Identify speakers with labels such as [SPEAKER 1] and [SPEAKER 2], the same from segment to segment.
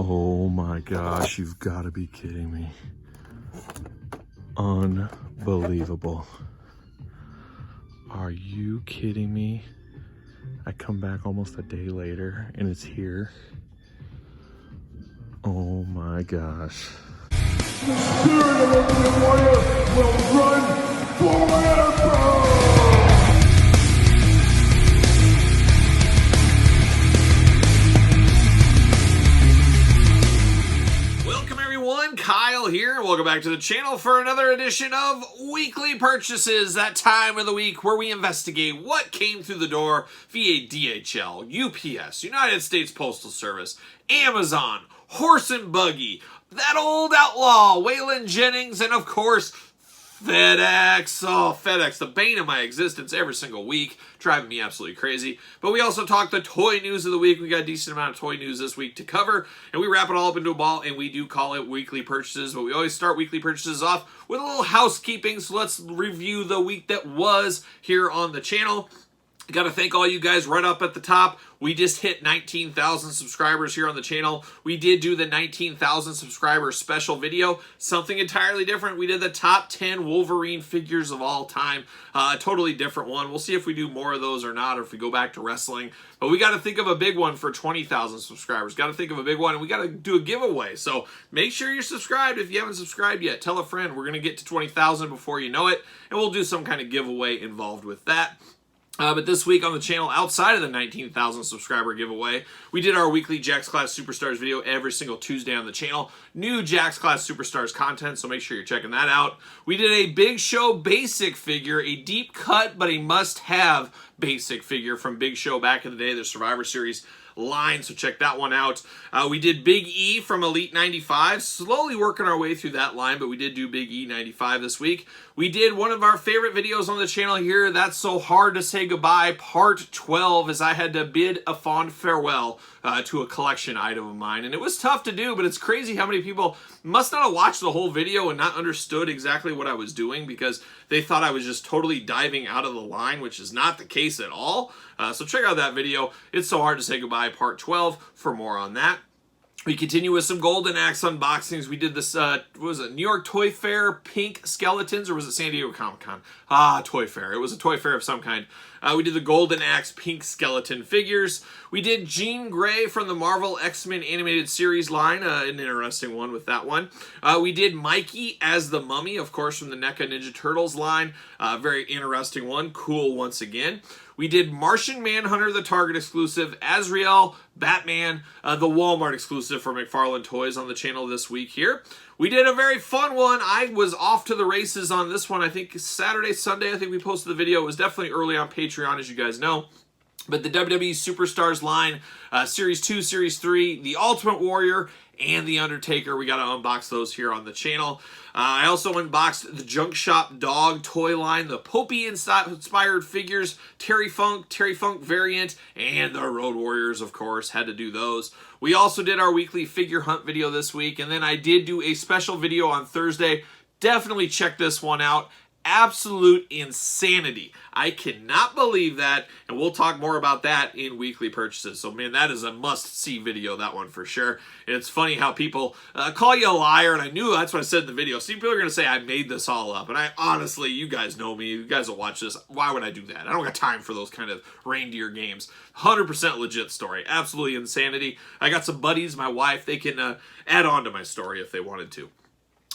[SPEAKER 1] Oh my gosh, you've got to be kidding me. Unbelievable. Are you kidding me? I come back almost a day later and it's here. Oh my gosh.
[SPEAKER 2] The spirit of the warrior will run forever!
[SPEAKER 3] Kyle here. Welcome back to the channel for another edition of Weekly Purchases, that time of the week where we investigate what came through the door via DHL, UPS, United States Postal Service, Amazon, Horse and Buggy, that old outlaw, Waylon Jennings, and of course, FedEx. Oh, FedEx, the bane of my existence every single week, driving me absolutely crazy. But we also talk the toy news of the week. We got a decent amount of toy news this week to cover, and we wrap it all up into a ball, and we do call it weekly purchases. But we always start weekly purchases off with a little housekeeping, so let's review the week that was here on the channel. Got to thank all you guys right up at the top. We just hit 19,000 subscribers here on the channel. We did do the 19,000 subscriber special video, something entirely different. We did the top 10 Wolverine figures of all time, a totally different one. We'll see if we do more of those or not, or if we go back to wrestling. But we got to think of a big one for 20,000 subscribers. Got to think of a big one, and we got to do a giveaway. So make sure you're subscribed if you haven't subscribed yet. Tell a friend. We're going to get to 20,000 before you know it, and we'll do some kind of giveaway involved with that. But this week on the channel, outside of the 19,000 subscriber giveaway, we did our weekly Jax Class Superstars video every single Tuesday on the channel. New Jax Class Superstars content, so make sure you're checking that out. We did a Big Show basic figure, a deep cut but a must-have basic figure from Big Show back in the day, the Survivor Series line, so check that one out. We did Big E from Elite 95, slowly working our way through that line, but we did do Big E 95 this week. We did one of our favorite videos on the channel here, That's So Hard to Say Goodbye, Part 12, as I had to bid a fond farewell to a collection item of mine. And it was tough to do, but it's crazy how many people must not have watched the whole video and not understood exactly what I was doing, because they thought I was just totally diving out of the line, which is not the case at all. So check out that video, It's So Hard to Say Goodbye, Part 12, for more on that. We continue with some Golden Axe unboxings. We did this, what was it, New York Toy Fair pink skeletons, or was it San Diego Comic-Con? Toy Fair. It was a toy fair of some kind. We did the Golden Axe pink skeleton figures. We did Jean Grey from the Marvel X-Men animated series line, an interesting one with that one. We did Mikey as the Mummy, of course, from the NECA Ninja Turtles line. Very interesting one, cool once again. We did Martian Manhunter, the Target exclusive, Azrael, Batman, the Walmart exclusive for McFarlane Toys on the channel this week here. We did a very fun one. I was off to the races on this one. I think Saturday, Sunday, I think we posted the video. It was definitely early on Patreon, as you guys know. But the WWE Superstars line, Series 2, Series 3, The Ultimate Warrior, and The Undertaker. We got to unbox those here on the channel. I also unboxed the Junk Shop Dog toy line, the Popey-inspired figures, Terry Funk variant, and the Road Warriors, of course. Had to do those. We also did our weekly figure hunt video this week, and then I did do a special video on Thursday. Definitely check this one out. Absolute insanity. I cannot believe that, and we'll talk more about that in weekly purchases. So, man, that is a must-see video, that one for sure. And it's funny how people call you a liar, and I knew that's what I said in the video. See, people are going to say I made this all up, and I honestly, you guys know me. You guys will watch this. Why would I do that? I don't got time for those kind of reindeer games. 100% legit story. Absolutely insanity. I got some buddies, my wife, they can add on to my story if they wanted to.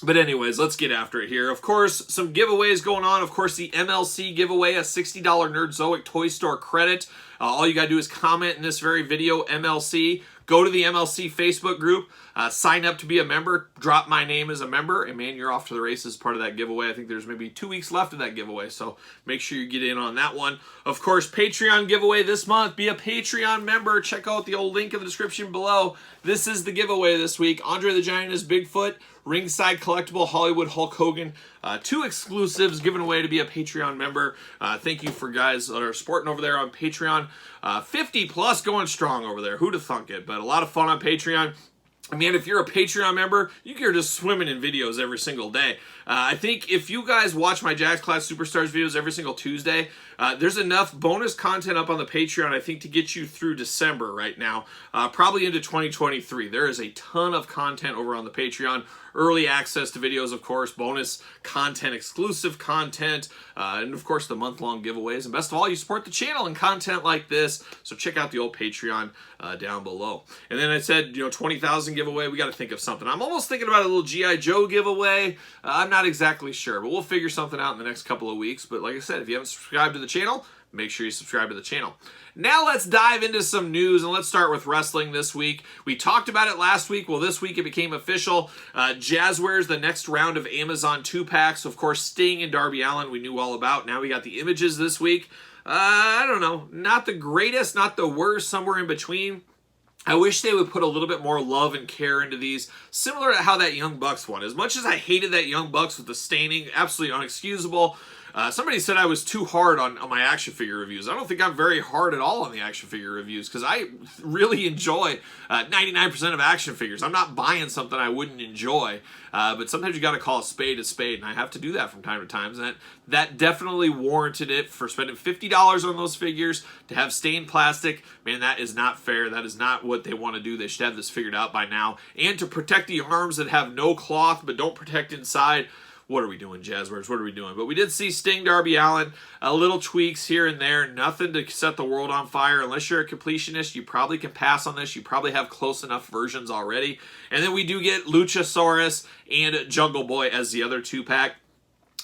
[SPEAKER 3] But anyways, let's get after it here. Of course, some giveaways going on. Of course, the MLC giveaway, a $60 Nerdzoic Toy Store credit. All you got to do is comment in this very video, MLC. Go to the MLC Facebook group, sign up to be a member, drop my name as a member, and man, you're off to the races part of that giveaway. I think there's maybe 2 weeks left of that giveaway, so make sure you get in on that one. Of course, Patreon giveaway this month. Be a Patreon member. Check out the old link in the description below. This is the giveaway this week. Andre the Giant is Bigfoot, Ringside Collectible Hollywood Hulk Hogan. 2 exclusives given away to be a Patreon member. Thank you for guys that are supporting over there on Patreon. 50 plus going strong over there. Who'd have thunk it? But a lot of fun on Patreon. Man, if you're a Patreon member, you're just swimming in videos every single day. I think if you guys watch my Jax Class Superstars videos every single Tuesday, there's enough bonus content up on the Patreon, I think, to get you through December right now, probably into 2023. There is a ton of content over on the Patreon. Early access to videos, of course, bonus content, exclusive content, and of course the month-long giveaways. And best of all, you support the channel and content like this, so check out the old Patreon down below. And then I said, 20,000 giveaway. We got to think of something. I'm almost thinking about a little G.I. Joe giveaway. I'm not exactly sure, but we'll figure something out in the next couple of weeks. But like I said, if you haven't subscribed to the channel, make sure you subscribe to the channel. Now let's dive into some news, and let's start with wrestling this week. We talked about it last week. Well, this week it became official. Jazzwares, the next round of Amazon 2-packs. Of course, Sting and Darby Allin we knew all about. Now we got the images this week. I don't know. Not the greatest, not the worst, somewhere in between. I wish they would put a little bit more love and care into these, similar to how that Young Bucks one. As much as I hated that Young Bucks with the staining, absolutely unexcusable. Somebody said I was too hard on my action figure reviews. I don't think I'm very hard at all on the action figure reviews because I really enjoy 99% of action figures. I'm not buying something I wouldn't enjoy, but sometimes you got to call a spade, and I have to do that from time to time. And that definitely warranted it for spending $50 on those figures to have stained plastic. Man, that is not fair. That is not what they want to do. They should have this figured out by now. And to protect the arms that have no cloth but don't protect inside. What are we doing, Jazzwares? What are we doing? But we did see Sting, Darby Allin, little tweaks here and there. Nothing to set the world on fire. Unless you're a completionist, you probably can pass on this. You probably have close enough versions already. And then we do get Lucha, Soros, and Jungle Boy as the other 2-pack.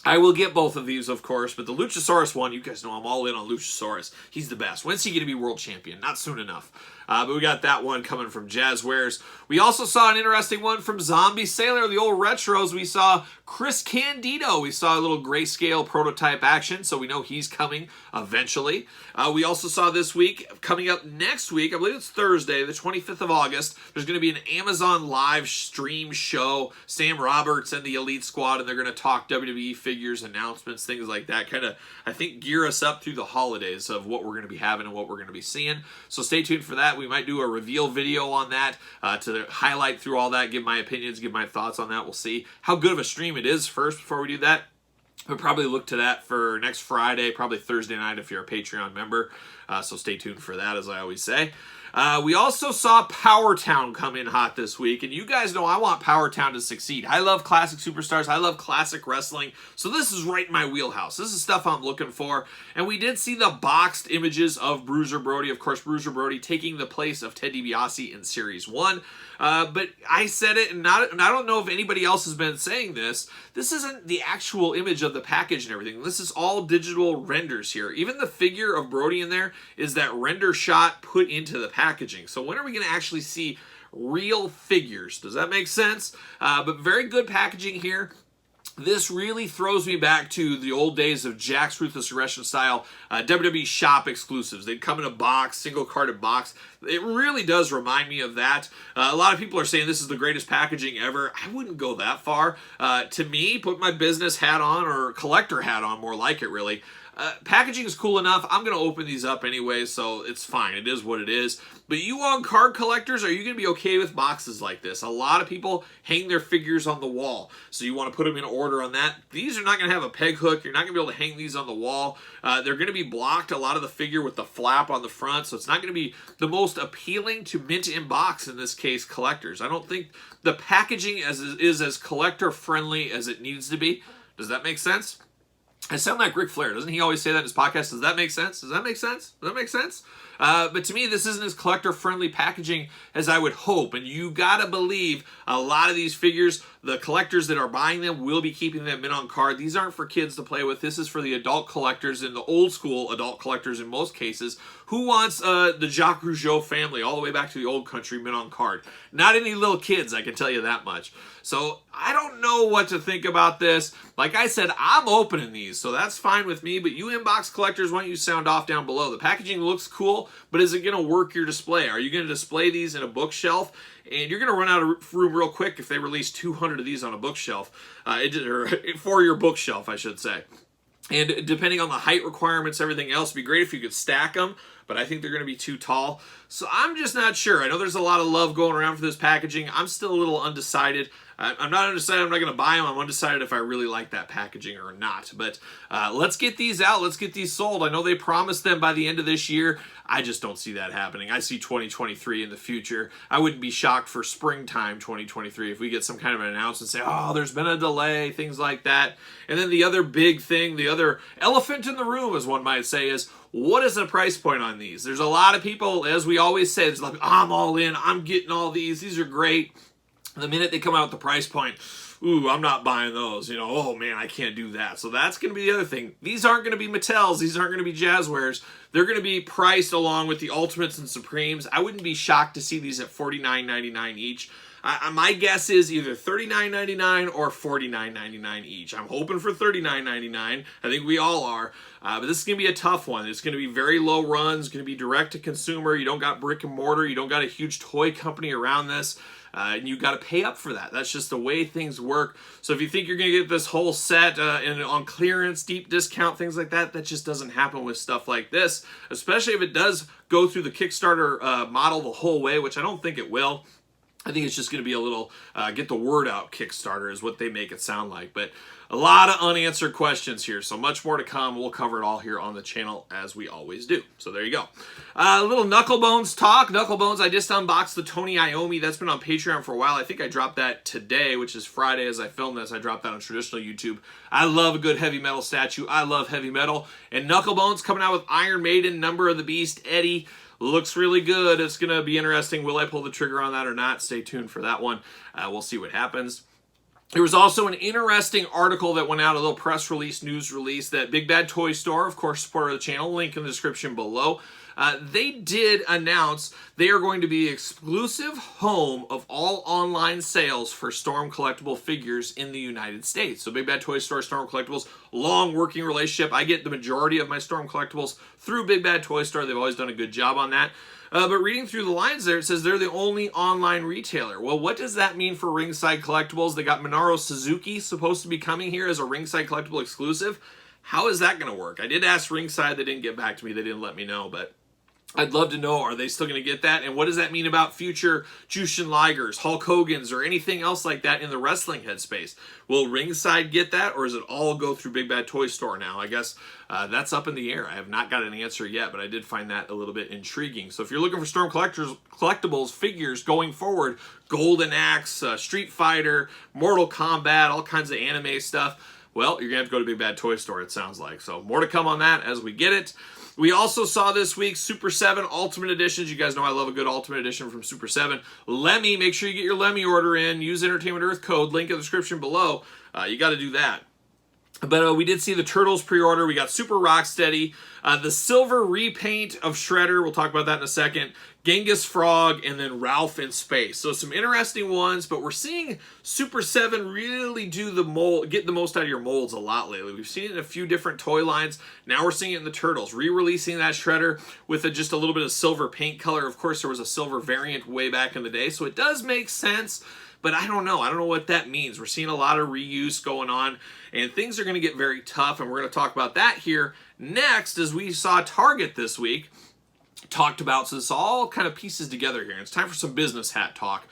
[SPEAKER 3] I will get both of these, of course, but the Luchasaurus one, you guys know I'm all in on Luchasaurus. He's the best. When's he going to be world champion? Not soon enough. But we got that one coming from Jazzwares. We also saw an interesting one from Zombie Sailor, the old retros. We saw Chris Candido. We saw a little grayscale prototype action, so we know he's coming eventually. We also saw this week, coming up next week, I believe it's Thursday, the 25th of August, there's going to be an Amazon live stream show. Sam Roberts and the Elite Squad, and they're going to talk WWE figures, announcements, things like that. Kind of, I think, gear us up through the holidays of what we're going to be having and what we're going to be seeing. So stay tuned for that. We might do a reveal video on that to highlight through all that, give my opinions, give my thoughts on that. We'll see how good of a stream it is first before we do that. We'll probably look to that for next Friday, probably Thursday night if you're a Patreon member. So stay tuned for that, as I always say. We also saw Power Town come in hot this week, and you guys know I want Power Town to succeed. I love classic superstars. I love classic wrestling, so this is right in my wheelhouse. This is stuff I'm looking for, and we did see the boxed images of Bruiser Brody. Of course, Bruiser Brody taking the place of Ted DiBiase in Series 1. But I said it, and I don't know if anybody else has been saying this. This isn't the actual image of the package and everything. This is all digital renders here. Even the figure of Brody in there is that render shot put into the packaging. So when are we going to actually see real figures? Does that make sense? But very good packaging here. This really throws me back to the old days of Jack's Ruthless Aggression style WWE shop exclusives. They'd come in a box, single-carded box. It really does remind me of that. A lot of people are saying this is the greatest packaging ever. I wouldn't go that far. To me, put my business hat on, or collector hat on, more like it really. Packaging is cool enough. I'm going to open these up anyway, so it's fine. It is what it is. But you on card collectors, are you going to be okay with boxes like this? A lot of people hang their figures on the wall, so you want to put them in order on that. These are not going to have a peg hook. You're not going to be able to hang these on the wall. They're going to be blocked, a lot of the figure with the flap on the front, so it's not going to be the most appealing to mint in box, in this case, collectors. I don't think the packaging is as collector-friendly as it needs to be. Does that make sense? I sound like Ric Flair. Doesn't he always say that in his podcast? Does that make sense? Does that make sense? Does that make sense? But to me, this isn't as collector-friendly packaging as I would hope. And you gotta believe a lot of these figures, the collectors that are buying them will be keeping them in on card. These aren't for kids to play with. This is for the adult collectors and the old-school adult collectors in most cases. Who wants the Jacques Rougeau family all the way back to the old country mint on card? Not any little kids, I can tell you that much. So I don't know what to think about this. Like I said, I'm opening these, so that's fine with me. But you inbox collectors, why don't you sound off down below? The packaging looks cool, but is it going to work your display? Are you going to display these in a bookshelf? And you're going to run out of room real quick if they release 200 of these on a bookshelf, or for your bookshelf, I should say. And depending on the height requirements, everything else, it'd be great if you could stack them, but I think they're going to be too tall. So I'm just not sure. I know there's a lot of love going around for this packaging. I'm still a little undecided. I'm not undecided. I'm not going to buy them. I'm undecided if I really like that packaging or not. But let's get these out. Let's get these sold. I know they promised them by the end of this year. I just don't see that happening. I see 2023 in the future. I wouldn't be shocked for springtime 2023 if we get some kind of an announcement say, oh, there's been a delay, things like that. And then the other big thing, the other elephant in the room, as one might say, is what is the price point on these? There's a lot of people, as we always say, it's like, I'm all in. I'm getting all these. These are great. The minute they come out with the price point, ooh, I'm not buying those. Oh man, I can't do that. So that's going to be the other thing. These aren't going to be Mattels. These aren't going to be Jazzwares. They're going to be priced along with the Ultimates and Supremes. I wouldn't be shocked to see these at $49.99 each. My guess is either $39.99 or $49.99 each. I'm hoping for $39.99. I think we all are. But this is going to be a tough one. It's going to be very low runs. It's going to be direct to consumer. You don't got brick and mortar. You don't got a huge toy company around this. And you got to pay up for that. That's just the way things work. So if you think you're going to get this whole set and on clearance, deep discount, things like that, that just doesn't happen with stuff like this, especially if it does go through the Kickstarter model the whole way, which I don't think it will. I think it's just going to be a little get the word out Kickstarter is what they make it sound like. But a lot of unanswered questions here, so much more to come. We'll cover it all here on the channel as we always do. So there you go. A little Knucklebones talk. Knucklebones, I just unboxed the Tony Iommi. That's been on Patreon for a while. I think I dropped that today, which is Friday as I film this. I dropped that on traditional YouTube. I love a good heavy metal statue. I love heavy metal. And Knucklebones coming out with Iron Maiden, Number of the Beast, Eddie. Looks really good. It's going to be interesting. Will I pull the trigger on that or not? Stay tuned for that one. We'll see what happens. There was also an interesting article that went out, a little press release, news release, that Big Bad Toy Store, of course, supporter of the channel, link in the description below. They did announce they are going to be exclusive home of all online sales for Storm collectible figures in the United States. So Big Bad Toy Store, Storm Collectibles, long working relationship. I get the majority of my Storm collectibles through Big Bad Toy Store. They've always done a good job on that. But reading through the lines there, it says they're the only online retailer. Well, what does that mean for Ringside Collectibles? They got Minoru Suzuki supposed to be coming here as a Ringside Collectible exclusive. How is that going to work? I did ask Ringside. They didn't get back to me. They didn't let me know, but I'd love to know, are they still going to get that? And what does that mean about future Jushin Ligers, Hulk Hogan's, or anything else like that in the wrestling headspace? Will Ringside get that, or does it all go through Big Bad Toy Store now? I guess that's up in the air. I have not got an answer yet, but I did find that a little bit intriguing. So if you're looking for Storm Collectibles figures going forward, Golden Axe, Street Fighter, Mortal Kombat, all kinds of anime stuff, well, you're going to have to go to Big Bad Toy Store, it sounds like. So more to come on that as we get it. We also saw this week Super 7 Ultimate Editions. You guys know I love a good Ultimate Edition from Super 7. Lemmy, make sure you get your Lemmy order in. Use Entertainment Earth code, link in the description below. You got to do that. But we did see the Turtles pre-order. We got Super Rocksteady, the silver repaint of Shredder. We'll talk about that in a second. Genghis Frog, and then Ralph in Space. So some interesting ones, but we're seeing Super 7 really do the mold, get the most out of your molds a lot lately. We've seen it in a few different toy lines. Now we're seeing it in the Turtles, re-releasing that Shredder with just a little bit of silver paint color. Of course, there was a silver variant way back in the day, so it does make sense. But I don't know. I don't know what that means. We're seeing a lot of reuse going on, and things are going to get very tough, and we're going to talk about that here next, as we saw Target this week talked about. So this all kind of pieces together here. It's time for some business hat talk.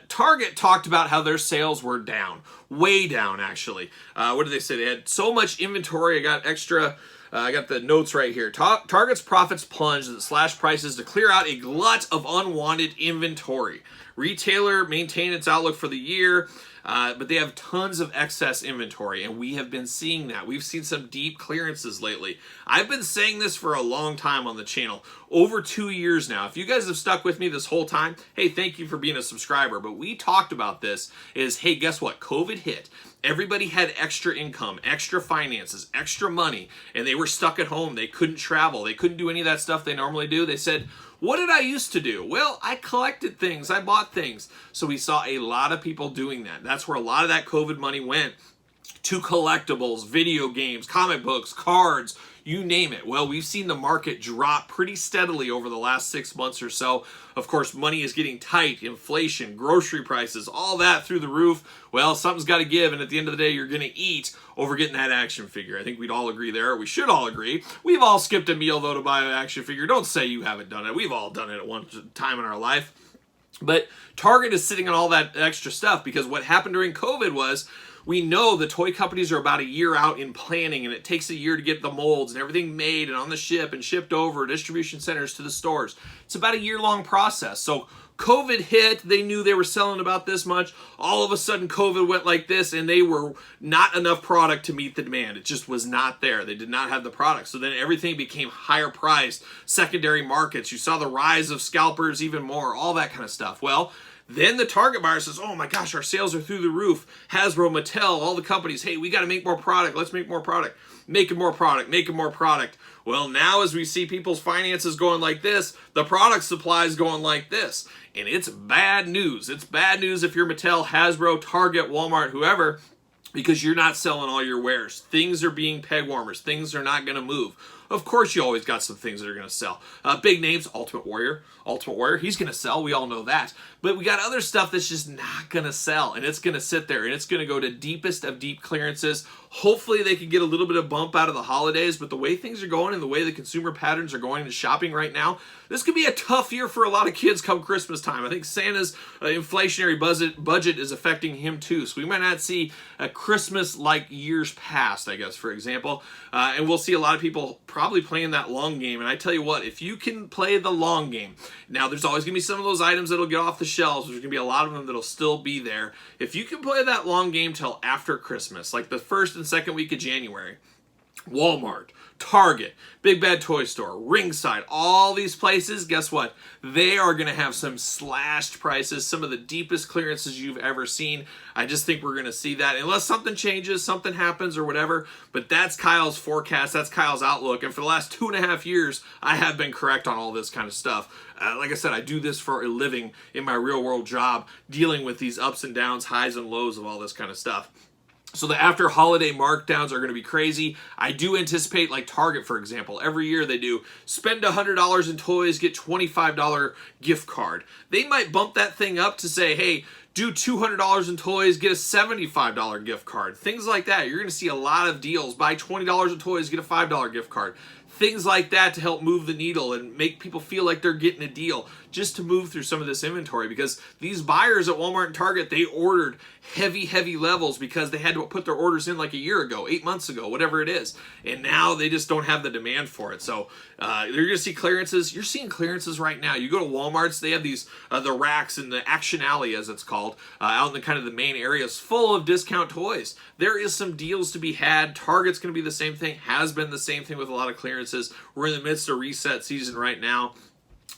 [SPEAKER 3] Target talked about how their sales were down. Way down, actually. What did they say? They had so much inventory. I got extra... I got the notes right here. Target's profits plunged as it slashed prices to clear out a glut of unwanted inventory. Retailer maintained its outlook for the year, but they have tons of excess inventory, and we have been seeing that. We've seen some deep clearances lately. I've been saying this for a long time on the channel, over 2 years now. If you guys have stuck with me this whole time, hey, thank you for being a subscriber. But we talked about this is, hey, guess what? COVID hit. Everybody had extra income, extra finances, extra money, and they were stuck at home. They couldn't travel. They couldn't do any of that stuff they normally do. They said, what did I used to do? Well, I collected things. I bought things. So we saw a lot of people doing that. That's where a lot of that COVID money went, to collectibles, video games, comic books, cards, you name it. Well, we've seen the market drop pretty steadily over the last 6 months or so. Of course, money is getting tight, inflation, grocery prices, all that through the roof. Well, something's got to give, and at the end of the day, you're going to eat over getting that action figure. I think we'd all agree there. We should all agree. We've all skipped a meal, though, to buy an action figure. Don't say you haven't done it. We've all done it at one time in our life. But Target is sitting on all that extra stuff because what happened during COVID was we know the toy companies are about a year out in planning, and it takes a year to get the molds and everything made and on the ship and shipped over distribution centers to the stores. It's about a year-long process. So COVID hit, they knew they were selling about this much. All of a sudden, COVID went like this, and they were not enough product to meet the demand. It just was not there. They did not have the product. So then everything became higher priced, secondary markets. You saw the rise of scalpers even more, all that kind of stuff. Well, then the Target buyer says, oh my gosh, our sales are through the roof. Hasbro, Mattel, all the companies, hey, we got to make more product. Let's make more product. Making more product, making more product. Well, now as we see people's finances going like this, the product supply is going like this. And it's bad news. It's bad news if you're Mattel, Hasbro, Target, Walmart, whoever, because you're not selling all your wares. Things are being peg warmers. Things are not going to move. Of course, you always got some things that are going to sell. Big names, Ultimate Warrior, he's going to sell. We all know that. But we got other stuff that's just not going to sell, and it's going to sit there, and it's going to go to deepest of deep clearances. Hopefully, they can get a little bit of bump out of the holidays, but the way things are going and the way the consumer patterns are going to shopping right now, this could be a tough year for a lot of kids come Christmas time. I think Santa's inflationary budget is affecting him too, so we might not see a Christmas like years past, I guess, for example, and we'll see a lot of people probably playing that long game. And I tell you what, if you can play the long game, now there's always gonna be some of those items that'll get off the shelves. There's gonna be a lot of them that'll still be there. If you can play that long game till after Christmas, like the first and second week of January, Walmart, Target, Big Bad Toy Store, Ringside, all these places, guess what? They are going to have some slashed prices, some of the deepest clearances you've ever seen. I just think we're going to see that unless something changes, something happens or whatever. But that's Kyle's forecast. That's Kyle's outlook. And for the last 2.5 years, I have been correct on all this kind of stuff. Like I said, I do this for a living in my real world job, dealing with these ups and downs, highs and lows of all this kind of stuff. So the after holiday markdowns are going to be crazy. I do anticipate, like Target, for example, every year they do spend $100 in toys, get $25 gift card. They might bump that thing up to say, hey, do $200 in toys, get a $75 gift card. Things like that. You're going to see a lot of deals. Buy $20 in toys, get a $5 gift card. Things like that to help move the needle and make people feel like they're getting a deal, just to move through some of this inventory, because these buyers at Walmart and Target, they ordered heavy levels because they had to put their orders in like a year ago, 8 months ago, whatever it is. And now they just don't have the demand for it. So you're going to see clearances. You're seeing clearances right now. You go to Walmart's, they have these, the racks in the Action Alley, as it's called, out in the kind of the main areas full of discount toys. There is some deals to be had. Target's going to be the same thing, has been the same thing with a lot of clearances. We're in the midst of reset season right now.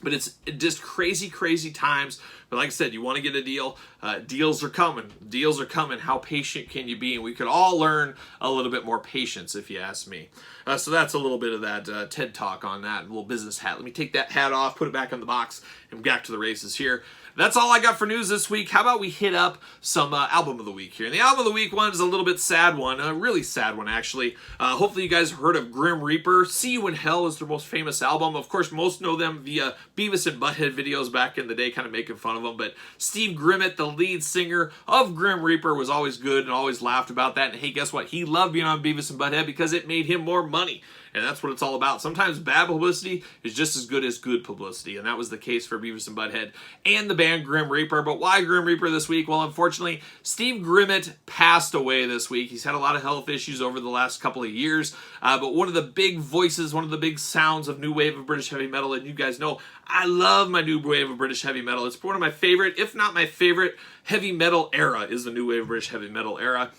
[SPEAKER 3] But it's just crazy times. But like I said, you want to get a deal. Deals are coming. Deals are coming. How patient can you be? And we could all learn a little bit more patience, if you ask me. So that's a little bit of that TED Talk on that. A little business hat. Let me take that hat off, put it back in the box, and back to the races here. That's all I got for news this week. How about we hit up some album of the week here? And the album of the week one is a little bit sad one, a really sad one actually. Hopefully you guys heard of Grim Reaper. See You in Hell is their most famous album. Of course, most know them via Beavis and Butthead videos back in the day, kind of making fun of them. But Steve Grimmett, the lead singer of Grim Reaper, was always good and always laughed about that. And hey, guess what? He loved being on Beavis and Butthead because it made him more money. And that's what it's all about. Sometimes bad publicity is just as good as good publicity. And that was the case for Beavis and Butthead and the band Grim Reaper. But why Grim Reaper this week? Well, unfortunately, Steve Grimmett passed away this week. He's had a lot of health issues over the last couple of years. But one of the big voices, one of the big sounds of new wave of British heavy metal, and you guys know I love my new wave of British heavy metal. It's one of my favorite, if not my favorite, heavy metal era is the new wave of British heavy metal era.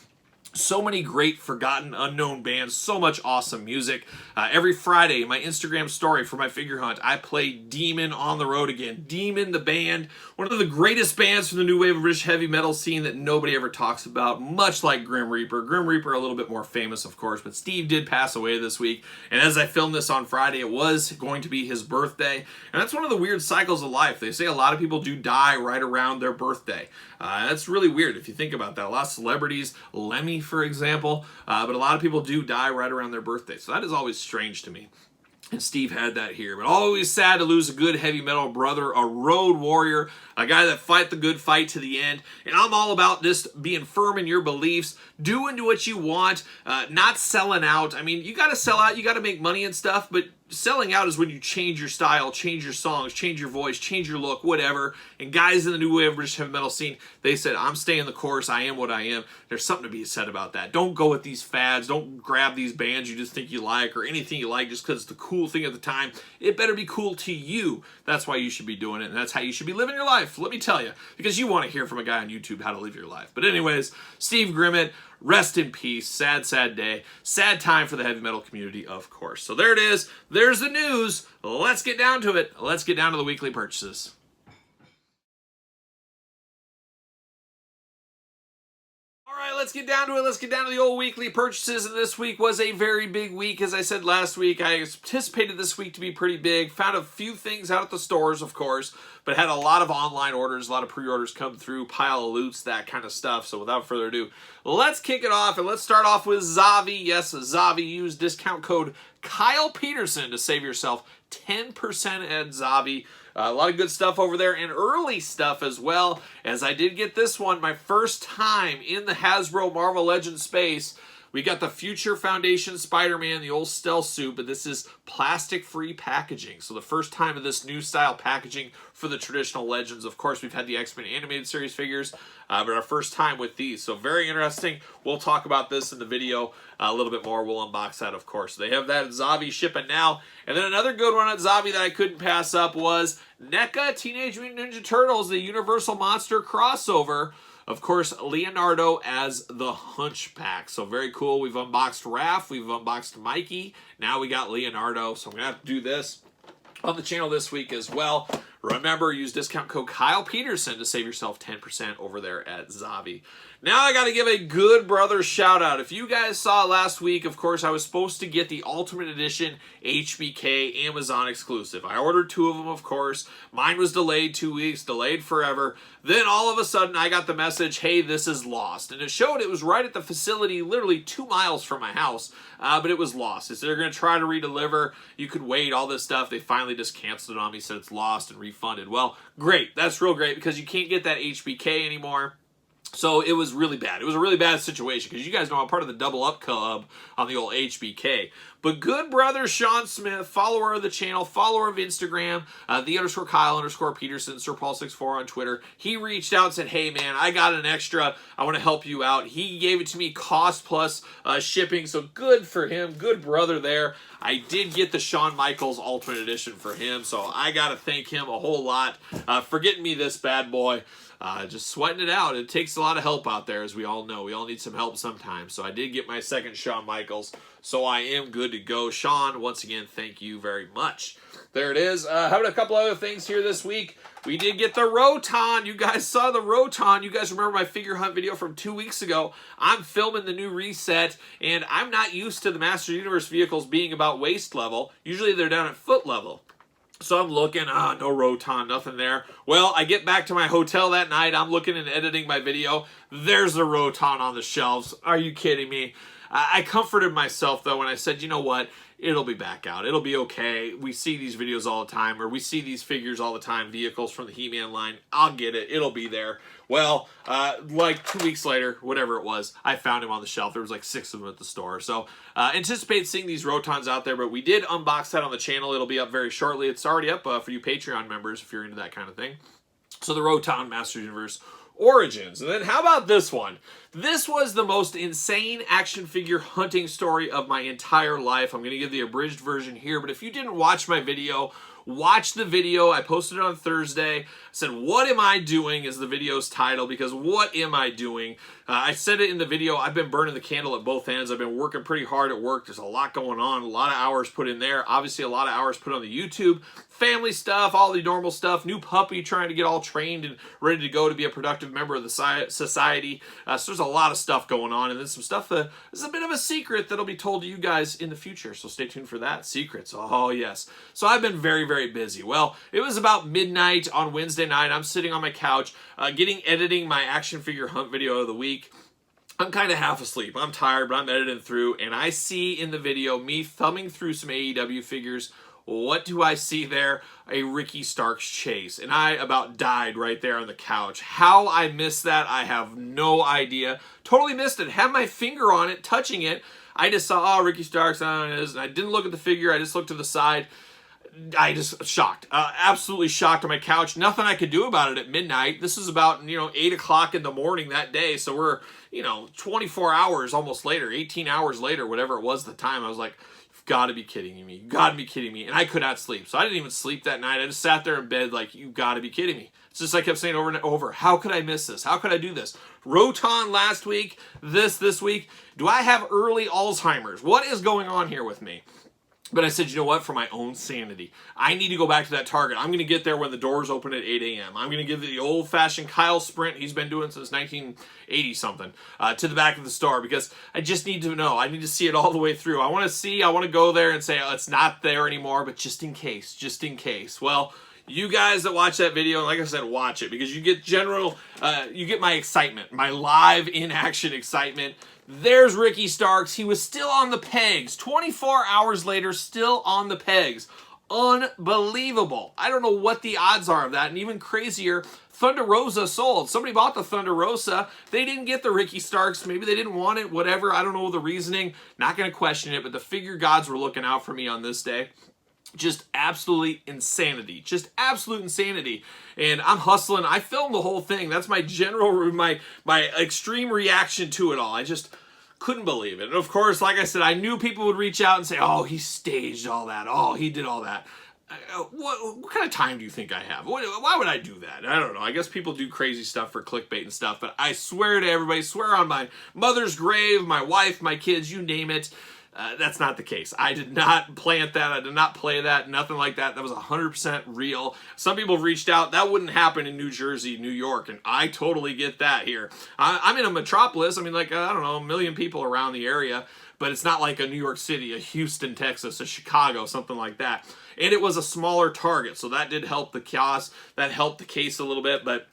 [SPEAKER 3] So many great, forgotten, unknown bands. So much awesome music. Every Friday, my Instagram story for my figure hunt, I play Demon on the road again. Demon, the band, one of the greatest bands from the new wave of British heavy metal scene that nobody ever talks about, much like Grim Reaper. Grim Reaper a little bit more famous, of course, but Steve did pass away this week. And as I filmed this on Friday, it was going to be his birthday. And that's one of the weird cycles of life. They say a lot of people do die right around their birthday. That's really weird if you think about that. A lot of celebrities, Lemmy for example, but a lot of people do die right around their birthday, so that is always strange to me. And Steve had that here. But always sad to lose a good heavy metal brother, a road warrior, a guy that fight the good fight to the end. And I'm all about just being firm in your beliefs, doing what you want, not selling out. I mean, you got to sell out, you got to make money and stuff, but selling out is when you change your style, change your songs, change your voice, change your look, whatever. And guys in the new wave British heavy metal scene, they said, I'm staying the course, I am what I am. There's something to be said about that. Don't go with these fads, don't grab these bands you just think you like or anything you like just because it's the cool thing at the time. It better be cool to you. That's why you should be doing it, and that's how you should be living your life, let me tell you, because you want to hear from a guy on YouTube how to live your life. But anyways, Steve Grimmett, rest in peace. Sad, sad day. Sad time for the heavy metal community, of course. So there it is. There's the news. Let's get down to it. Let's get down to the weekly purchases. Let's get down to it. Let's get down to the old weekly purchases. And this week was a very big week. As I said last week, I anticipated this week to be pretty big. Found a few things out at the stores, of course, but had a lot of online orders, a lot of pre-orders come through, pile of loots, that kind of stuff. So without further ado, let's kick it off. And let's start off with Zavi. Yes, Zavi. Use discount code Kyle Peterson to save yourself 10% at Zavi. A lot of good stuff over there, and early stuff as well, as I did get this one, my first time in the Hasbro Marvel Legends space. We got the Future Foundation Spider-Man, the old stealth suit, but this is plastic-free packaging. So the first time of this new style packaging for the traditional Legends. Of course, we've had the X-Men animated series figures, but our first time with these. So very interesting. We'll talk about this in the video a little bit more. We'll unbox that, of course. They have that at Zavi shipping now. And then another good one at Zavi that I couldn't pass up was NECA Teenage Mutant Ninja Turtles, the Universal Monster crossover. Of course, Leonardo as the Hunchback. So very cool. We've unboxed Raph. We've unboxed Mikey. Now we got Leonardo. So I'm going to have to do this on the channel this week as well. Remember, use discount code Kyle Peterson to save yourself 10% over there at Zavi. Now I got to give a Good Brothers shout out. If you guys saw last week, of course, I was supposed to get the Ultimate Edition HBK Amazon exclusive. I ordered 2 of them, of course. Mine was delayed 2 weeks, delayed forever. Then all of a sudden I got the message, hey, this is lost. And it showed it was right at the facility, literally 2 miles from my house, but it was lost. They said they're going to try to redeliver. You could wait, all this stuff. They finally just canceled it on me, said it's lost and refunded. Well, great. That's real great because you can't get that HBK anymore. So it was really bad. It was a really bad situation because you guys know I'm part of the Double Up Club on the old HBK. But Good Brother Sean Smith, follower of the channel, follower of Instagram, the_Kyle_Peterson, Sir Paul 64 on Twitter, he reached out and said, hey man, I got an extra. I want to help you out. He gave it to me cost plus shipping. So good for him. Good brother there. I did get the Shawn Michaels Ultimate Edition for him. So I got to thank him a whole lot for getting me this bad boy. Just sweating it out. It takes a lot of help out there, as we all know. We all need some help sometimes. So I did get my second Shawn Michaels, so I am good to go. Sean, once again, thank you very much. There it is. Having a couple other things here this week. We did get the Roton. You guys saw the Roton. You guys remember my figure hunt video from 2 weeks ago. I'm filming the new reset, and I'm not used to the Master Universe vehicles being about waist level. Usually they're down at foot level. So I'm looking, no Roton, nothing there. Well, I get back to my hotel that night. I'm looking and editing my video. There's the Roton on the shelves. Are you kidding me? I comforted myself, though, when I said, you know what? It'll be back out. It'll be okay. We see these videos all the time, or we see these figures all the time, vehicles from the He-Man line. I'll get it. It'll be there. Well, like 2 weeks later, whatever it was, I found him on the shelf. There was like 6 of them at the store. So anticipate seeing these Rotons out there, but we did unbox that on the channel. It'll be up very shortly. It's already up for you Patreon members if you're into that kind of thing. So the Roton Master Universe Origins. And then how about this one? This was the most insane action figure hunting story of my entire life. I'm going to give the abridged version here, but if you didn't watch my video, watch the video. I posted it on Thursday. I said, what am I doing is the video's title, because what am I doing? I said it in the video. I've been burning the candle at both ends. I've been working pretty hard at work. There's a lot going on, a lot of hours put in there. Obviously, a lot of hours put on the YouTube. Family stuff, all the normal stuff. New puppy, trying to get all trained and ready to go to be a productive member of the society. So there's a lot of stuff going on, and then some stuff that is a bit of a secret that'll be told to you guys in the future. So stay tuned for that. Secrets. Oh, yes. So I've been very, very busy. Well, it was about midnight on Wednesday night. I'm sitting on my couch editing my action figure hunt video of the week. I'm kind of half asleep. I'm tired, but I'm editing through, and I see in the video me thumbing through some AEW figures. What do I see there? A Ricky Starks chase. And I about died right there on the couch. How I missed that, I have no idea. Totally missed it. Had my finger on it, touching it. I just saw, oh, Ricky Starks, I don't know, and I didn't look at the figure. I just looked to the side. I just shocked, absolutely shocked on my couch. Nothing I could do about it at midnight. This is about, 8 o'clock in the morning that day. So we're, 24 hours almost later, 18 hours later, whatever it was at the time. I was like, you've got to be kidding me. You've got to be kidding me. And I could not sleep. So I didn't even sleep that night. I just sat there in bed like, you've got to be kidding me. It's just I kept saying over and over, how could I miss this? How could I do this? Roton last week, this week. Do I have early Alzheimer's? What is going on here with me? But I said, you know what? For my own sanity, I need to go back to that Target. I'm going to get there when the doors open at 8 a.m. I'm going to give the old-fashioned Kyle sprint he's been doing since 1980-something to the back of the store because I just need to know. I need to see it all the way through. I want to go there and say, oh, it's not there anymore, but just in case. Well, you guys that watch that video, like I said, watch it because you get you get my excitement, my live in-action excitement. There's Ricky Starks. He was still on the pegs. 24 hours later, still on the pegs. Unbelievable. I don't know what the odds are of that. And even crazier, Thunder Rosa sold. Somebody bought the Thunder Rosa. They didn't get the Ricky Starks. Maybe they didn't want it, whatever. I don't know the reasoning. Not going to question it, but the figure gods were looking out for me on this day. Just absolutely insanity. Just absolute insanity. And I'm hustling. I filmed the whole thing. That's my my extreme reaction to it all. I just couldn't believe it. And of course, like I said, I knew people would reach out and say, oh, he staged all that. Oh, he did all that. What kind of time do you think I have? Why would I do that? I don't know. I guess people do crazy stuff for clickbait and stuff. But I swear to everybody, swear on my mother's grave, my wife, my kids, you name it. That's not the case. I did not plant that. I did not play that. Nothing like that. That was 100% real. Some people have reached out. That wouldn't happen in New Jersey, New York, and I totally get that here. I'm in a metropolis. I mean, like, I don't know, 1 million people around the area, but it's not like a New York City, a Houston, Texas, a Chicago, something like that. And it was a smaller target, so that did help the chaos. That helped the case a little bit, but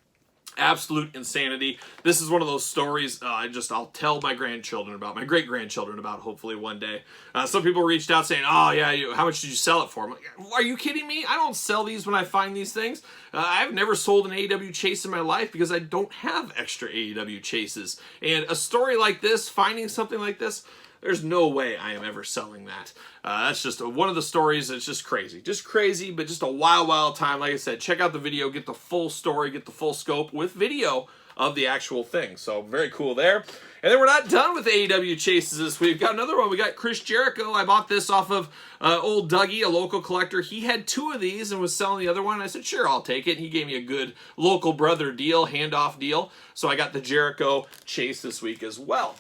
[SPEAKER 3] absolute insanity. This is one of those stories I'll tell my grandchildren about, my great-grandchildren about, hopefully one day. Some people reached out saying, oh yeah, how much did you sell it for? I'm like, are you kidding me? I don't sell these when I find these things. I've never sold an AEW chase in my life because I don't have extra AEW chases. And a story like this, finding something like this, there's no way I am ever selling that. That's just one of the stories that's just crazy. Just crazy, but just a wild, wild time. Like I said, check out the video, get the full story, get the full scope with video of the actual thing. So very cool there. And then we're not done with AEW chases this week. We've got another one. We got Chris Jericho. I bought this off of old Dougie, a local collector. He had 2 of these and was selling the other one. I said, sure, I'll take it. And he gave me a good local brother deal, handoff deal. So I got the Jericho chase this week as well.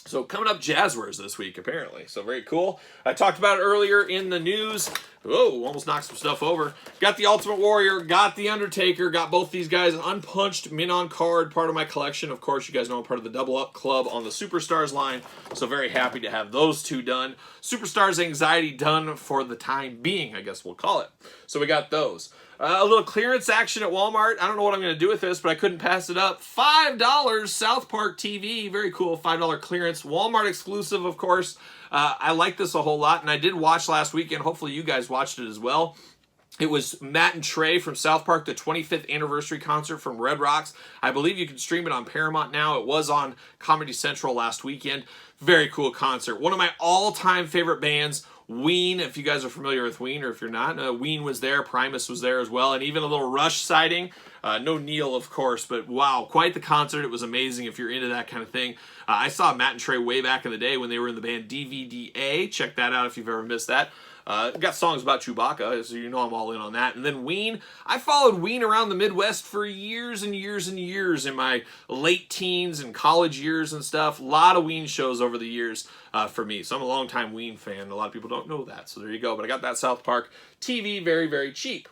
[SPEAKER 3] So coming up, Jazzwares this week, apparently. So very cool. I talked about it earlier in the news. Whoa, almost knocked some stuff over. Got the Ultimate Warrior, got the Undertaker, got both these guys unpunched, mint on card, part of my collection. Of course, you guys know I'm part of the Double Up Club on the Superstars line. So very happy to have those 2 done. Superstars Anxiety done for the time being, I guess we'll call it. So we got those. A little clearance action at Walmart. I don't know what I'm going to do with this, but I couldn't pass it up. $5 South Park TV. Very cool. $5 clearance. Walmart exclusive, of course. I like this a whole lot, and I did watch last weekend. Hopefully you guys watched it as well. It was Matt and Trey from South Park, the 25th anniversary concert from Red Rocks. I believe you can stream it on Paramount now. It was on Comedy Central last weekend. Very cool concert. One of my all-time favorite bands, Ween, if you guys are familiar with Ween, or if you're not, Ween was there, Primus was there as well, and even a little Rush sighting. No Neil, of course, but wow, quite the concert. It was amazing if you're into that kind of thing. I saw Matt and Trey way back in the day when they were in the band DVDA. Check that out if you've ever missed that. Got songs about Chewbacca, so you know I'm all in on that. And then Ween, I followed Ween around the Midwest for years and years and years in my late teens and college years and stuff. A lot of Ween shows over the years for me. So I'm a longtime Ween fan. A lot of people don't know that, so there you go. But I got that South Park TV very, very cheap.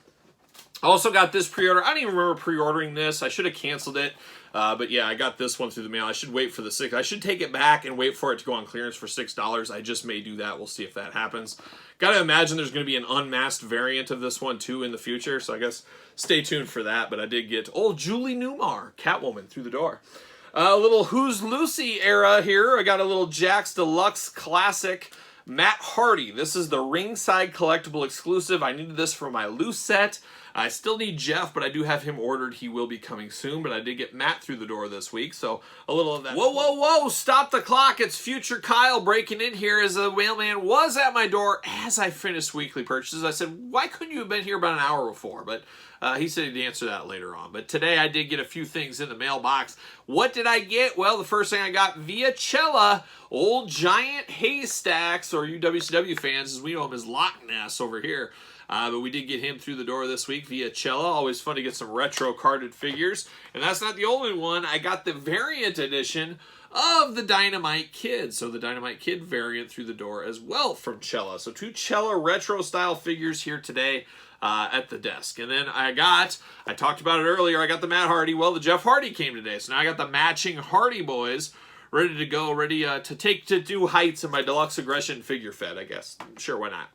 [SPEAKER 3] I also got this pre-order. I don't even remember pre-ordering this. I should have canceled it. But yeah, I got this one through the mail. I should wait for the $6. I should take it back and wait for it to go on clearance for $6. I just may do that. We'll see if that happens. Got to imagine there's going to be an unmasked variant of this one too in the future. So I guess stay tuned for that. But I did get old Julie Newmar, Catwoman, through the door. A little Who's Lucy era here. I got a little Jack's Deluxe Classic Matt Hardy. This is the ringside collectible exclusive. I needed this for my loose set. I still need Jeff, but I do have him ordered. He will be coming soon, but I did get Matt through the door this week, so a little of that. Whoa, whoa, whoa, stop the clock. It's Future Kyle breaking in here as the mailman was at my door as I finished weekly purchases. I said, why couldn't you have been here about an hour before? But he said he'd answer that later on. But today I did get a few things in the mailbox. What did I get? Well, the first thing I got via Cella, old giant haystacks, or you WCW fans, as we know him as Loch Ness over here. But we did get him through the door this week via Cella. Always fun to get some retro carded figures. And that's not the only one. I got the variant edition of the Dynamite Kid. So the Dynamite Kid variant through the door as well from Cella. So 2 Cella retro style figures here today at the desk. And then I talked about it earlier, I got the Matt Hardy. Well, the Jeff Hardy came today. So now I got the matching Hardy Boys ready to go, ready to do heights in my Deluxe Aggression figure fed, I guess. Sure, why not?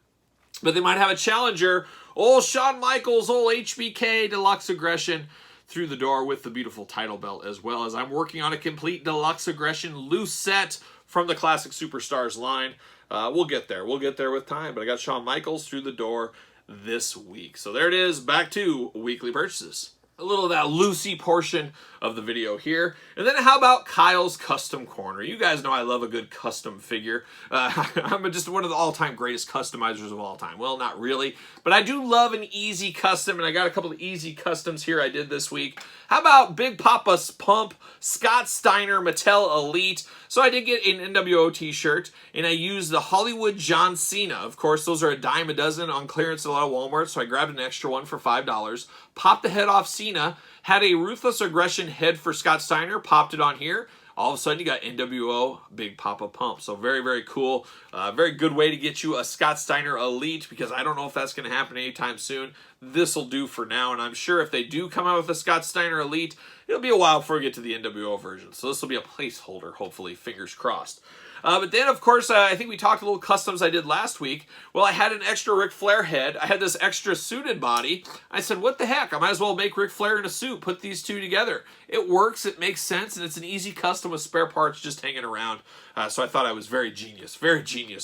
[SPEAKER 3] But they might have a challenger, old Shawn Michaels, old HBK Deluxe Aggression through the door with the beautiful title belt, as well as I'm working on a complete Deluxe Aggression loose set from the Classic Superstars line. We'll get there. We'll get there with time. But I got Shawn Michaels through the door this week. So there it is. Back to weekly purchases. A little of that Lucy portion of the video here. And then how about Kyle's Custom Corner? You guys know I love a good custom figure. I'm just one of the all-time greatest customizers of all time. Well, not really. But I do love an easy custom, and I got a couple of easy customs here I did this week. How about Big Papa's Pump, Scott Steiner, Mattel Elite? So I did get an NWO t-shirt, and I used the Hollywood John Cena. Of course, those are a dime a dozen on clearance at a lot of Walmart, so I grabbed an extra one for $5. Popped the head off Cena, had a Ruthless Aggression head for Scott Steiner, popped it on here. All of a sudden, you got NWO Big Papa Pump. So very, very cool. Very good way to get you a Scott Steiner Elite, because I don't know if that's going to happen anytime soon. This will do for now, and I'm sure if they do come out with a Scott Steiner Elite, it'll be a while before we get to the NWO version. So this will be a placeholder, hopefully, fingers crossed. But then, of course, I think we talked a little customs I did last week. Well, I had an extra Ric Flair head. I had this extra suited body. I said, what the heck? I might as well make Ric Flair in a suit, put these two together. It works, it makes sense, and it's an easy custom with spare parts just hanging around. So I thought I was very genius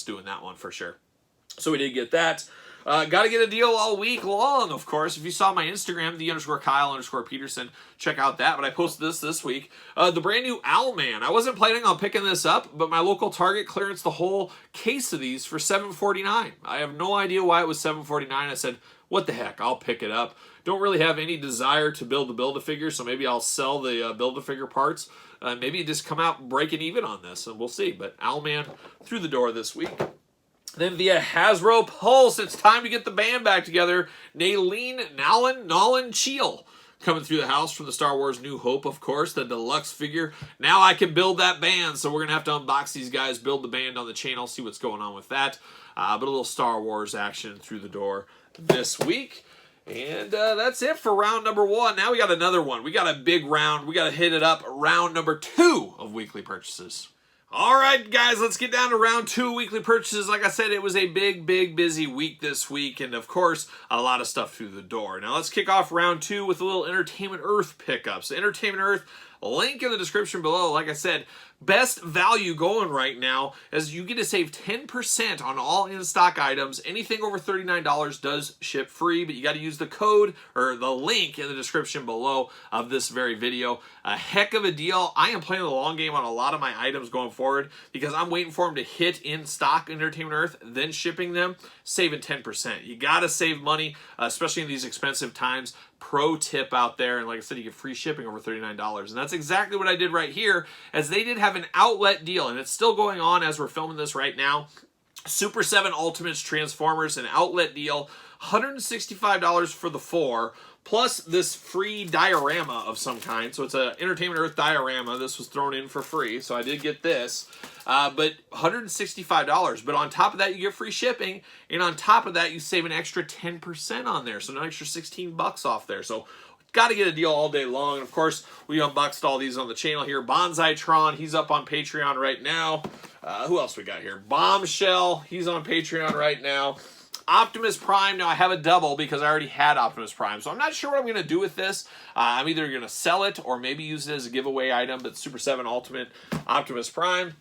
[SPEAKER 3] doing that one for sure. So we did get that. Got to get a deal all week long, of course. If you saw my Instagram, _Kyle_Peterson, check out that. But I posted this week. The brand new Owlman. I wasn't planning on picking this up, but my local Target clearance the whole case of these for $7.49. I have no idea why it was $7.49. I said, what the heck, I'll pick it up. Don't really have any desire to Build-A-Figure, so maybe I'll sell the Build-A-Figure parts. Maybe just come out breaking even on this, and we'll see. But Owlman through the door this week. Then via Hasbro Pulse, it's time to get the band back together. Nolan Cheel coming through the house from the Star Wars New Hope, of course, the deluxe figure. Now I can build that band, so we're going to have to unbox these guys, build the band on the channel, see what's going on with that. But a little Star Wars action through the door this week. And that's it for round number 1. Now we got another one. We got a big round. We got to hit it up. Round number 2 of weekly purchases. All right, guys, let's get down to round 2 weekly purchases. Like I said, it was a big, busy week this week, and of course, a lot of stuff through the door. Now, let's kick off round 2 with a little Entertainment Earth pickups. Entertainment Earth, link in the description below. Like I said, best value going right now as you get to save 10% on all in-stock items. Anything over $39 does ship free, but you got to use the code or the link in the description below of this very video. A heck of a deal. I am playing the long game on a lot of my items going forward because I'm waiting for them to hit in stock Entertainment Earth, then shipping them, saving 10%. You got to save money, especially in these expensive times. Pro tip out there, and like I said, you get free shipping over $39, and that's exactly what I did right here, as they did have an outlet deal, and it's still going on as we're filming this right now. Super 7 Ultimates Transformers, an outlet deal, $165 for the 4, plus this free diorama of some kind. So it's an Entertainment Earth diorama. This was thrown in for free, so I did get this. But $165. But on top of that, you get free shipping, and on top of that, you save an extra 10% on there, so an extra $16 off there. So got to get a deal all day long. And of course, we unboxed all these on the channel here. Bonsai-tron, he's up on Patreon right now. Who else we got here? Bombshell, he's on Patreon right now. Optimus Prime, now I have a double because I already had Optimus Prime, so I'm not sure what I'm going to do with this. I'm either going to sell it or maybe use it as a giveaway item, but Super 7 Ultimate Optimus Prime.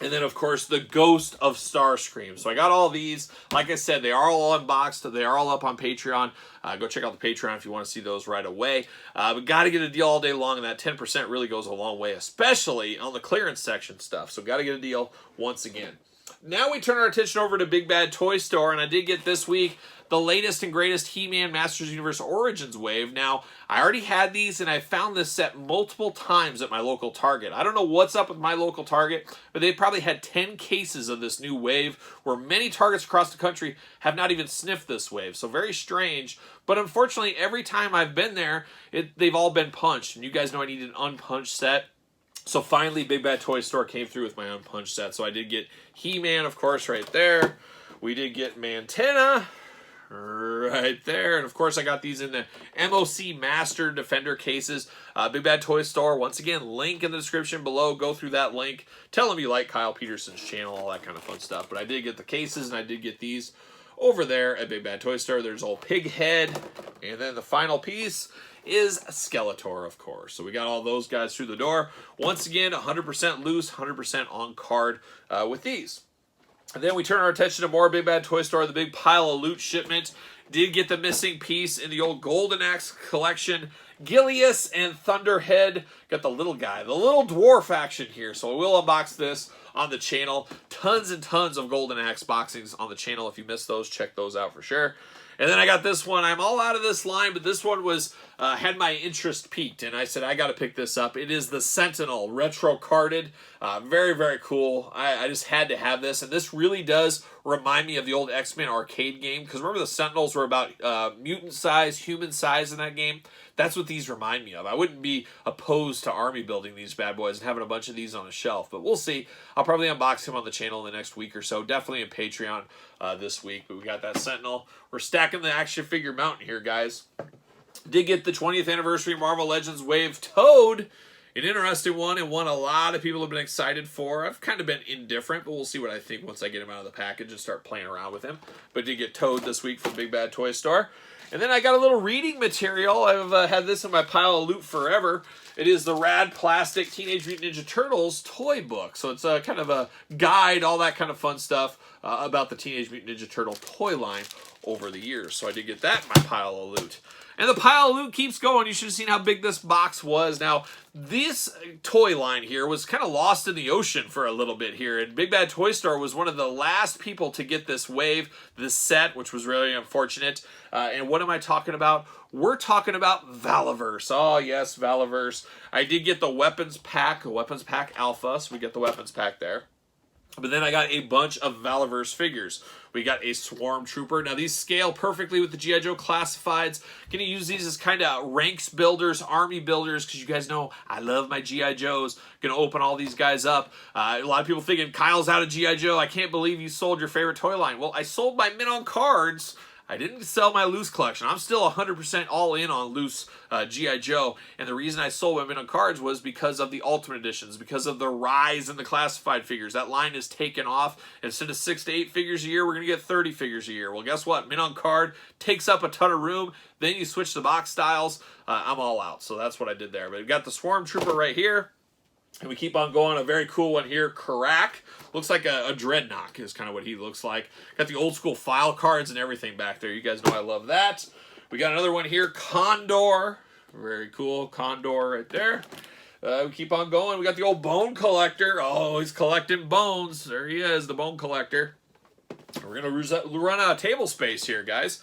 [SPEAKER 3] And then, of course, the Ghost of Starscream. So I got all these. Like I said, they are all unboxed. They are all up on Patreon. Go check out the Patreon if you want to see those right away. But got to get a deal all day long, and that 10% really goes a long way, especially on the clearance section stuff. So got to get a deal once again. Now we turn our attention over to Big Bad Toy Store, and I did get this week the latest and greatest He-Man Masters Universe Origins wave. Now, I already had these, and I found this set multiple times at my local Target. I don't know what's up with my local Target, but they probably had 10 cases of this new wave, where many Targets across the country have not even sniffed this wave. So very strange, but unfortunately, every time I've been there, they've all been punched, and you guys know I need an unpunched set. So finally, Big Bad Toy Store came through with my unpunched set. So I did get He-Man, of course, right there. We did get Mantenna right there. And, of course, I got these in the MOC Master Defender cases. Big Bad Toy Store, once again, link in the description below. Go through that link. Tell them you like Kyle Peterson's channel, all that kind of fun stuff. But I did get the cases, and I did get these over there at Big Bad Toy Store. There's old Pig Head. And then the final piece is Skeletor, of course. So we got all those guys through the door. Once again, 100% loose, 100% on card with these. And then we turn our attention to more Big Bad Toy Store, the big pile of loot shipment. Did get the missing piece in the old Golden Axe collection. Gilius and Thunderhead. Got the little guy, the little dwarf action here. So I will unbox this on the channel. Tons and tons of Golden Axe boxings on the channel. If you missed those, check those out for sure. And then I got this one. I'm all out of this line, but this one was had my interest peaked, and I said, I got to pick this up. It is the Sentinel retro carded. Very, very cool. I just had to have this, and this really does remind me of the old X-Men arcade game, because remember the Sentinels were about mutant size, human size in that game? That's what these remind me of. I wouldn't be opposed to army building these bad boys and having a bunch of these on a shelf, but we'll see. I'll probably unbox him on the channel in the next week or so. Definitely in Patreon this week, but we got that Sentinel. We're stacking the action figure mountain here, guys. Did get the 20th anniversary Marvel Legends Wave Toad. An interesting one, and one a lot of people have been excited for. I've kind of been indifferent, but we'll see what I think once I get him out of the package and start playing around with him. But did get Toad this week from Big Bad Toy Store. And then I got a little reading material. I've had this in my pile of loot forever. It is the Rad Plastic Teenage Mutant Ninja Turtles toy book. So it's a kind of a guide, all that kind of fun stuff about the Teenage Mutant Ninja Turtle toy line over the years. So I did get that in my pile of loot. And the pile of loot keeps going. You should have seen how big this box was. Now, this toy line here was kind of lost in the ocean for a little bit here. And Big Bad Toy Store was one of the last people to get this wave, this set, which was really unfortunate. And what am I talking about? We're talking about Valaverse. Oh, yes, Valaverse. I did get the Weapons Pack Alpha, so we get the Weapons Pack there. But then I got a bunch of Valaverse figures. We got a Swarm Trooper. Now, these scale perfectly with the G.I. Joe Classifieds. Going to use these as kind of ranks builders, army builders, because you guys know I love my G.I. Joes. Going to open all these guys up. A lot of people thinking, Kyle's out of G.I. Joe. I can't believe you sold your favorite toy line. Well, I sold my Mint on Cards. I didn't sell my loose collection. I'm still 100% all in on loose G.I. Joe. And the reason I sold my Mint on Cards was because of the Ultimate Editions, because of the rise in the classified figures. That line is taken off. Instead of 6 to 8 figures a year, we're going to get 30 figures a year. Well, guess what? Mint on Card takes up a ton of room. Then you switch the box styles. I'm all out. So that's what I did there. But we've got the Swarm Trooper right here. And we keep on going. A very cool one here, Karak. Looks like a Dreadnought is kind of what he looks like. Got the old school file cards and everything back there. You guys know I love that. We got another one here, Condor. Very cool, Condor right there. We keep on going. We got the old Bone Collector. Oh, he's collecting bones. There he is, the Bone Collector. We're going to run out of table space here, guys.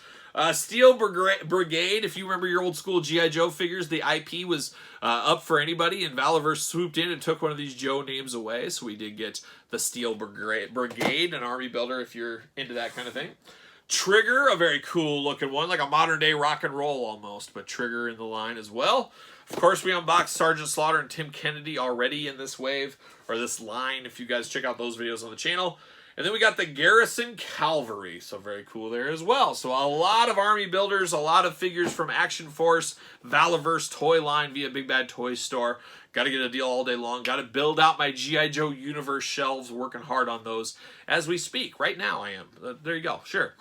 [SPEAKER 3] Steel Brigade, if you remember your old school G.I. Joe figures, the IP was up for anybody, and Valaverse swooped in and took one of these Joe names away, so we did get the Steel Brigade, an army builder if you're into that kind of thing. Trigger, a very cool looking one, like a modern day rock and roll almost, but Trigger in the line as well. Of course, we unboxed Sergeant Slaughter and Tim Kennedy already in this wave, or this line, if you guys check out those videos on the channel. And then we got the Garrison Cavalry, so very cool there as well. So a lot of army builders, a lot of figures from Action Force, Valaverse toy line via Big Bad Toy Store. Got to get a deal all day long. Got to build out my G.I. Joe Universe shelves, working hard on those as we speak. Right now I am. There you go, sure.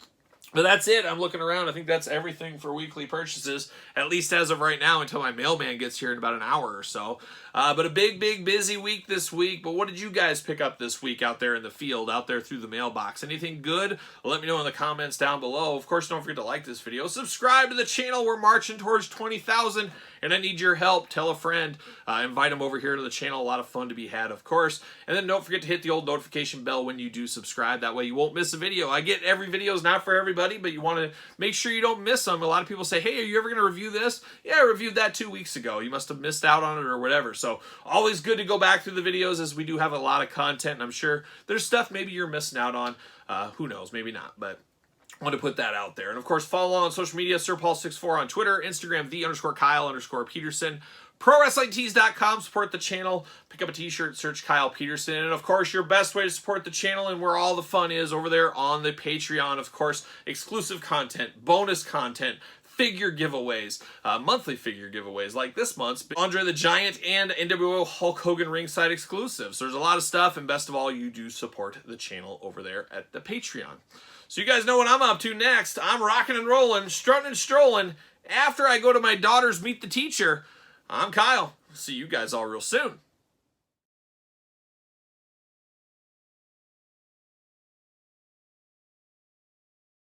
[SPEAKER 3] But that's it. I'm looking around. I think that's everything for weekly purchases, at least as of right now, until my mailman gets here in about an hour or so. But a big, busy week this week. But what did you guys pick up this week out there in the field, out there through the mailbox? Anything good? Let me know in the comments down below. Of course, don't forget to like this video. Subscribe to the channel. We're marching towards 20,000, and I need your help. Tell a friend. Invite them over here to the channel. A lot of fun to be had, of course. And then don't forget to hit the old notification bell when you do subscribe. That way you won't miss a video. I get every video is not for everybody, but you want to make sure you don't miss them. A lot of people say, hey, are you ever going to review this? Yeah, I reviewed that 2 weeks ago. You must have missed out on it or whatever. So always good to go back through the videos, as we do have a lot of content, and I'm sure there's stuff maybe you're missing out on. Who knows? Maybe not, but I want to put that out there. And of course, follow along on social media, SirPaul64 on Twitter, Instagram, _Kyle_Peterson. ProWrestlingTees.com, support the channel. Pick up a t-shirt, search Kyle Peterson. And of course, your best way to support the channel and where all the fun is over there on the Patreon. Of course, exclusive content, bonus content, figure giveaways, monthly figure giveaways like this month's Andre the Giant and NWO Hulk Hogan ringside exclusives. So there's a lot of stuff, and best of all, you do support the channel over there at the Patreon. So you guys know what I'm up to next. I'm rocking and rolling, strutting and strolling. After I go to my daughter's Meet the Teacher, I'm Kyle. See you guys all real soon.